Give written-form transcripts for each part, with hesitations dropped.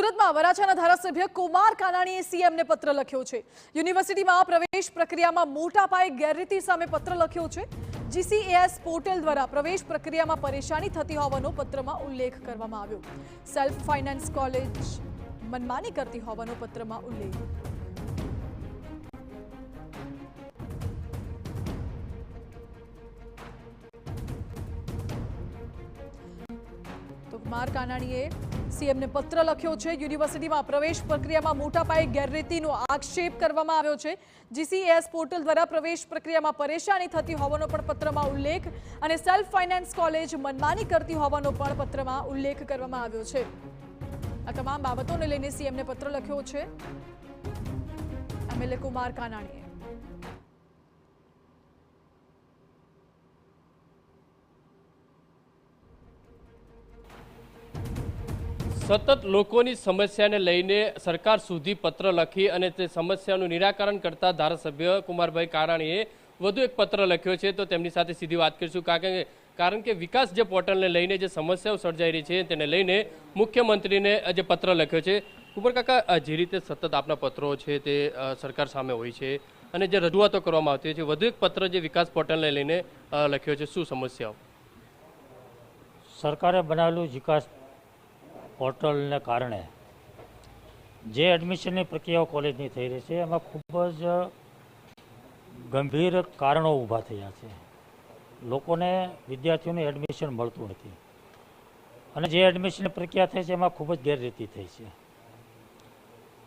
સુરતમાં વરાછાના ધારાસભ્ય કુમાર કાનાણીએ સીએમને પત્ર લખ્યો છે। યુનિવર્સિટીમાં પ્રવેશ પ્રક્રિયામાં મોટા પાયે ગેરરીતિ સામે પત્ર લખ્યો છે। જીસીએસ પોર્ટલ દ્વારા પ્રવેશ પ્રક્રિયામાં પરેશાની થતી હોવાનો પત્રમાં ઉલ્લેખ કરવામાં આવ્યો। સેલ્ફ ફાઇનાન્સ કોલેજ મનમાની કરતી હોવાનો પત્રમાં ઉલ્લેખ। કુમાર કાનાણીએ સીએમને પત્ર લખ્યો છે। યુનિવર્સિટીમાં પ્રવેશ પ્રક્રિયામાં મોટા પાયે ગેરરીતિનો આક્ષેપ કરવામાં આવ્યો છે। જીસીએસ પોર્ટલ દ્વારા પ્રવેશ પ્રક્રિયામાં પરેશાની થતી હોવાનો પણ પત્રમાં ઉલ્લેખ અને સેલ્ફ ફાઇનાન્સ કોલેજ મનમાની કરતી હોવાનો પણ પત્રમાં ઉલ્લેખ કરવામાં આવ્યો છે। આ તમામ બાબતોને લઈને સીએમને પત્ર લખ્યો છે એમએલએ કુમાર કાનાણીએ। સતત લોકોની સમસ્યાને લઈને સરકાર સુધી પત્ર લખી અને તે સમસ્યાનું નિરાકરણ કરતા ધારાસભ્ય કુમારભાઈ કાનાણીએ વધુ એક પત્ર લખ્યો છે। તો તેમની સાથે સીધી વાત કરીશું કારણ કે વિકાસ જે પોર્ટલને લઈને જે સમસ્યાઓ સર્જાઈ રહી છે તેને લઈને મુખ્યમંત્રીને જે પત્ર લખ્યો છે। કુમાર કાકા, જે રીતે સતત આપના પત્રો છે તે સરકાર સામે હોય છે અને જે રજૂઆતો કરવામાં આવતી છે, વધુ એક પત્ર જે વિકાસ પોર્ટલને લઈને લખ્યો છે, શું સમસ્યાઓ? સરકારે બનાવેલું વિકાસ પોર્ટલને કારણે જે એડમિશનની પ્રક્રિયાઓ કોલેજની થઈ રહી છે એમાં ખૂબ જ ગંભીર કારણો ઊભા થયા છે। લોકોને, વિદ્યાર્થીઓને એડમિશન મળતું નથી અને જે એડમિશનની પ્રક્રિયા થઈ છે એમાં ખૂબ જ ગેરરીતિ થઈ છે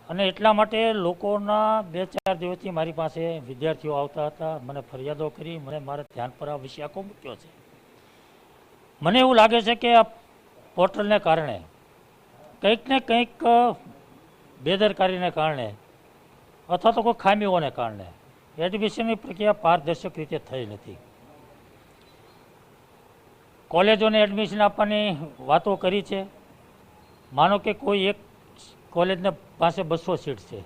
અને એટલા માટે લોકોના 2-4 દિવસથી મારી પાસે વિદ્યાર્થીઓ આવતા હતા, મને ફરિયાદો કરી, મને મારા ધ્યાન પર આ વિષય આખો મૂક્યો છે। મને એવું લાગે છે કે આ પોર્ટલને કારણે કંઈક ને કંઈક બેદરકારીને કારણે અથવા તો કોઈ ખામીઓને કારણે એડમિશનની પ્રક્રિયા પારદર્શક રીતે થઈ નથી। કોલેજોને એડમિશન આપવાની વાતો કરી છે। માનો કે કોઈ એક કોલેજને પાસે 200 સીટ છે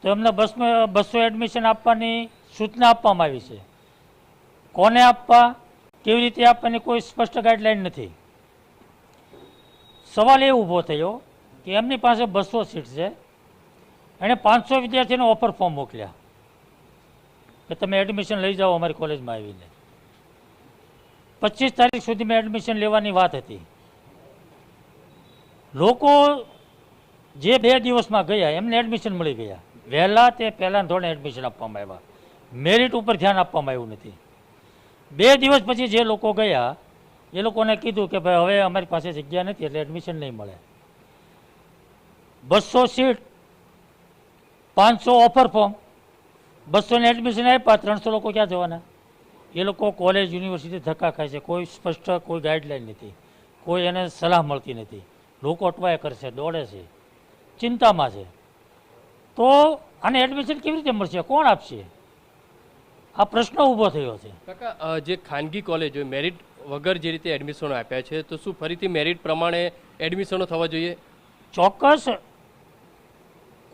તો એમને 200 એડમિશન આપવાની સૂચના આપવામાં આવી છે। કોને આપવા, કેવી રીતે આપવાની કોઈ સ્પષ્ટ ગાઈડલાઈન નથી। સવાલ એ ઊભો થયો કે એમની પાસે 200 સીટ છે, એણે 500 વિદ્યાર્થીઓને ઓફર ફોર્મ મોકલ્યા કે તમે એડમિશન લઈ જાઓ અમારી કોલેજમાં આવીને। 25 તારીખ સુધીમાં એડમિશન લેવાની વાત હતી। લોકો જે 2 દિવસમાં ગયા એમને એડમિશન મળી ગયા। વહેલા તે પહેલાં ધોરણે એડમિશન આપવામાં આવ્યા, મેરિટ ઉપર ધ્યાન આપવામાં આવ્યું નથી। 2 દિવસ પછી જે લોકો ગયા એ લોકોને કીધું કે ભાઈ હવે અમારી પાસે જગ્યા નથી એટલે એડમિશન નહીં મળે। 200 સીટ, 500 ઓફર ફોર્મ, 200ને એડમિશન આપ્યા, 300 લોકો ક્યાં જવાના? એ લોકો કોલેજ, યુનિવર્સિટી ધક્કા ખાય છે। કોઈ સ્પષ્ટ કોઈ ગાઈડલાઈન નથી, કોઈ એને સલાહ મળતી નથી। લોકો અટવાયા કરશે, દોડે છે, ચિંતામાં છે। તો આને એડમિશન કેવી રીતે મળશે, કોણ આપશે? આ પ્રશ્ન ઊભો થયો છે। કાકા, જે ખાનગી કોલેજ હોય મેરિટ વગર જે રીતે એડમિશનો આપ્યા છે તો શું ફરીથી મેરિટ પ્રમાણે એડમિશનો થવા જોઈએ? ચોક્કસ।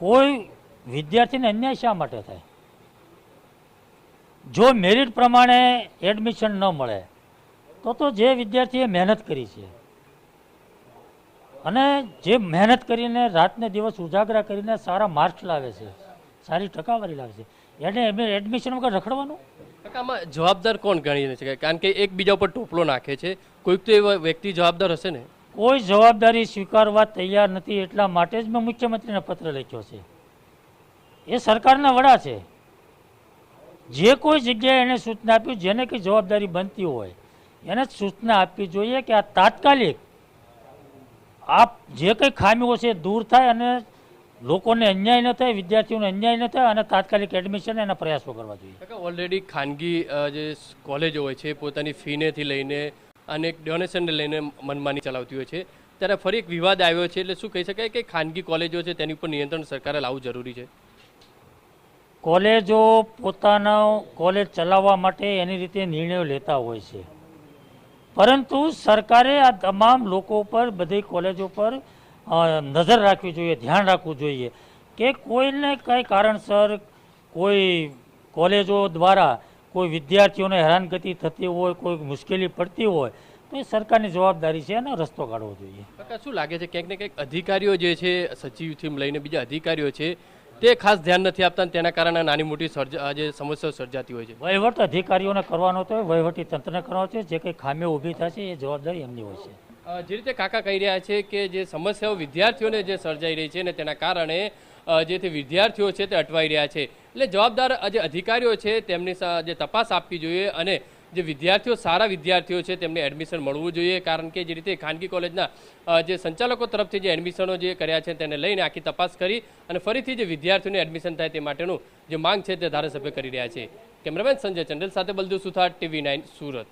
કોઈ વિદ્યાર્થીને અન્યાય શા માટે થાય? જો મેરિટ પ્રમાણે એડમિશન ન મળે તો જે વિદ્યાર્થીએ મહેનત કરી છે અને જે મહેનત કરીને રાતને દિવસ ઉજાગરા કરીને સારા માર્ક્સ લાવે છે, સારી ટકાવારી લાવે છે, એને એડમિશન વગર રખડવાનું? આમાં જવાબદાર કોણ ગણી શકાય? કારણ કે એકબીજા ઉપર ટોપલો નાખે છે, કોઈક તો એવા વ્યક્તિ જવાબદાર હશે ને? કોઈ જવાબદારી સ્વીકારવા તૈયાર નથી, એટલા માટે જ મેં મુખ્યમંત્રીને પત્ર લખ્યો છે। એ સરકારના વડા છે, જે કોઈ જગ્યાએ એને સૂચના આપી, જેને કંઈ જવાબદારી બનતી હોય એને સૂચના આપવી જોઈએ કે આ તાત્કાલિક આ જે કંઈ ખામીઓ છે દૂર થાય અને લોકોને અન્યાય ન થાય, વિદ્યાર્થીઓને અન્યાય ન થાય અને તાત્કાલિક એડમિશન એના પ્રયાસો કરવા જોઈએ। ઓલરેડી ખાનગી જે કોલેજો હોય છે પોતાની ફીનેથી લઈને અને ડોનેશનને લઈને મનમાની ચલાવતી હોય છે, ત્યારે ફરી એક વિવાદ આવ્યો છે, એટલે શું કહી શકાય કે ખાનગી કોલેજો છે તેની ઉપર નિયંત્રણ સરકારે લાવવું જરૂરી છે? કોલેજો પોતાનો કોલેજ ચલાવવા માટે એની રીતે નિર્ણયો લેતા હોય છે, પરંતુ સરકારે આ તમામ લોકો પર, બધી કોલેજો પર નજર રાખવી જોઈએ, ધ્યાન રાખવું જોઈએ કે કોઈને કંઈ કારણસર કોઈ કોલેજો દ્વારા કોઈ વિદ્યાર્થીઓને હેરાનગતિ થતી હોય, કોઈ મુશ્કેલી પડતી હોય તો એ સરકારની જવાબદારી છે અને રસ્તો કાઢવો જોઈએ. કાકા શું લાગે છે ક્યાંક ને ક્યાંક અધિકારીઓ જે છે સચિવથી લઈને બીજા અધિકારીઓ છે તે ખાસ ધ્યાન નથી આપતા અને તેના કારણે નાની મોટી જે સમસ્યાઓ સર્જાતી હોય છે. વહીવટ અધિકારીઓને કરવાનો તો વહીવટી તંત્રને કરવાનો છે. જે કંઈ ખામીઓ ઊભી થશે એ જવાબદારી એમની હોય છે. જે રીતે કાકા કહી રહ્યા છે કે જે સમસ્યાઓ વિદ્યાર્થીઓને જે સર્જાઈ રહી છે ને તેના કારણે જેથી વિદ્યાર્થીઓ છે તે અટવાઈ રહ્યા છે, એટલે જવાબદાર જે અધિકારીઓ છે તેમની જે તપાસ આપવી જોઈએ અને જે વિદ્યાર્થીઓ સારા વિદ્યાર્થીઓ છે તેમને એડમિશન મળવું જોઈએ. કારણ કે જે રીતે ખાનગી કોલેજના જે સંચાલકો તરફથી જે એડમિશનો જે કર્યા છે તેને લઈને આખી તપાસ કરી અને ફરીથી જે વિદ્યાર્થીઓને એડમિશન થાય તે માટેનું જે માંગ છે તે ધારાસભ્ય કરી રહ્યા છે. કેમેરામેન સંજય ચંડેલ સાથે બલદેવ સુથાર, TV9 સુરત.